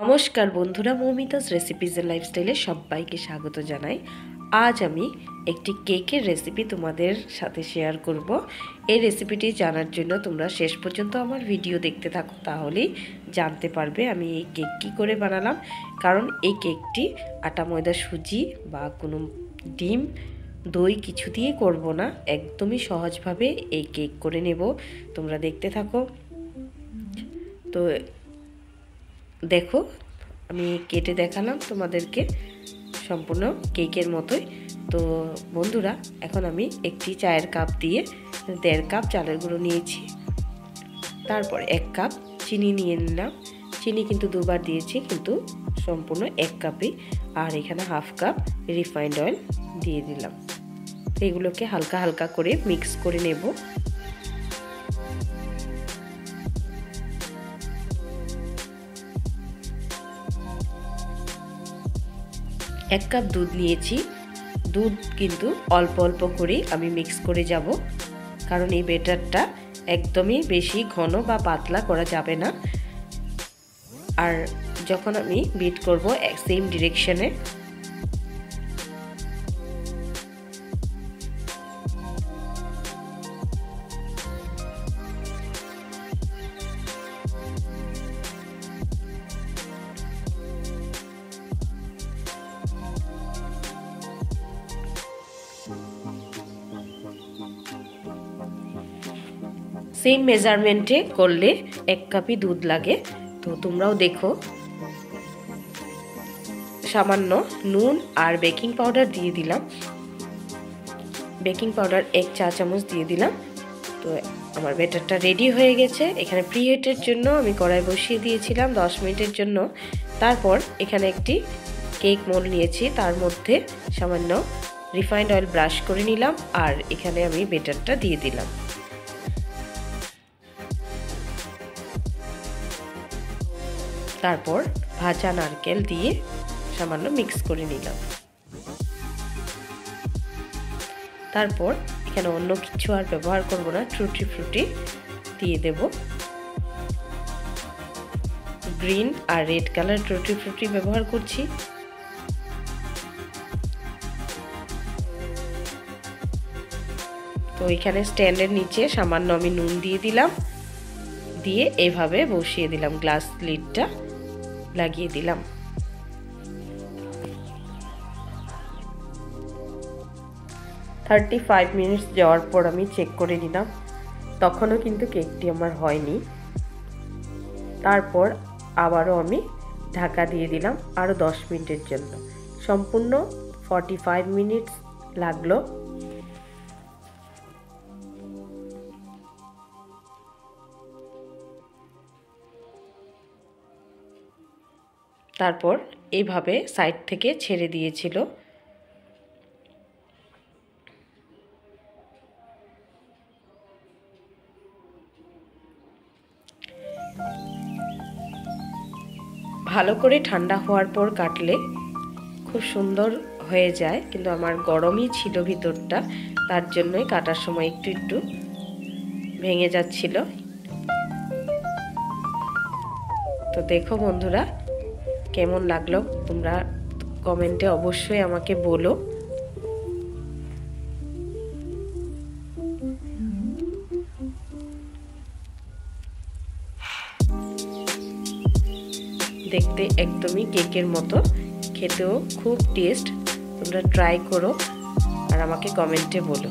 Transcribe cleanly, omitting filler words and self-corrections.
নমস্কার বন্ধুরা, Moumita's recipes and লাইফস্টাইলে সবাইকে স্বাগত জানাই। আজ আমি একটি কেকের রেসিপি তোমাদের সাথে শেয়ার করব। এই রেসিপিটি জানার জন্য তোমরা শেষ পর্যন্ত আমার ভিডিও দেখতে থাকো, তাহলেই জানতে পারবে আমি এই কেক কী করে বানালাম। কারণ এই কেকটি আটা ময়দা সুজি বা কোনো ডিম দই কিছু দিয়ে করব না, একদমই সহজভাবে এই কেক করে নেব। তোমরা দেখতে থাকো। তো দেখো, আমি কেটে দেখালাম তোমাদেরকে সম্পূর্ণ কেকের মতোই। তো বন্ধুরা, এখন আমি একটি চায়ের কাপ দিয়ে 1.5 কাপ চালের গুঁড়ো নিয়েছি। তারপর 1 কাপ চিনি নিয়ে নিলাম। চিনি কিন্তু দুবার দিয়েছি, কিন্তু সম্পূর্ণ 1 কাপই। আর এখানে 1/2 কাপ রিফাইন্ড অয়েল দিয়ে দিলাম। এগুলোকে হালকা হালকা করে মিক্স করে নেব। 1 কাপ দুধ নিয়েছি। দুধ কিন্তু অল্প অল্প করে আমি মিক্স করে যাব, কারণ এই ব্যাটারটা একদমই বেশি ঘন বা পাতলা করা যাবে না। আর যখন আমি বিট করব সেম ডিরেকশনে সেম মেজারমেন্টে করলে 1 কাপই দুধ লাগে। তো তোমরাও দেখো। সামান্য নুন আর বেকিং পাউডার দিয়ে দিলাম। বেকিং পাউডার 1 চা চামচ দিয়ে দিলাম। তো আমার ব্যাটারটা রেডি হয়ে গেছে। এখানে প্রিহিটের জন্য আমি কড়াই বসিয়ে দিয়েছিলাম 10 মিনিটের জন্য। তারপর এখানে একটি কেক মোল্ড নিয়েছি, তার মধ্যে সামান্য রিফাইন্ড অয়েল ব্রাশ করে নিলাম। আর এখানে আমি ব্যাটারটা দিয়ে দিলাম। তারপর ভাজা নারকেল দিয়ে সামান্য মিক্স করে নিলাম। তারপর এখানে অন্য কিছু আর ব্যবহার করব না, টুটি ফ্রুটি দিয়ে দেব। গ্রিন আর রেড কালার টুটি ফ্রুটি ব্যবহার করছি। তো এখানে স্ট্যান্ডের নিচে সামান্য আমি নুন দিয়ে দিলাম, দিয়ে এভাবে বসিয়ে দিলাম, গ্লাস লিডটা লাগিয়ে দিলাম। $35 মিনিটস যাওয়ার পর আমি চেক করে নিলাম, তখনও কিন্তু কেকটি আমার হয়নি। তারপর আবারও আমি ঢাকা দিয়ে দিলাম আরও 10 মিনিটের জন্য। সম্পূর্ণ 45 মিনিটস লাগলো। তারপর এইভাবে সাইড থেকে ছেড়ে দিয়েছিল। ভালো করে ঠান্ডা হওয়ার পর কাটলে খুব সুন্দর হয়ে যায়, কিন্তু আমার গরমই ছিল ভিতরটা, তার জন্যই কাটার সময় একটু একটু ভেঙে যাচ্ছিল। তো দেখো বন্ধুরা, কেমন লাগলো তোমরা কমেন্টে অবশ্যই আমাকে বলো। দেখতে একদমই কেকের মতো, খেতেও খুব টেস্ট। তোমরা ট্রাই করো আর আমাকে কমেন্টে বলো।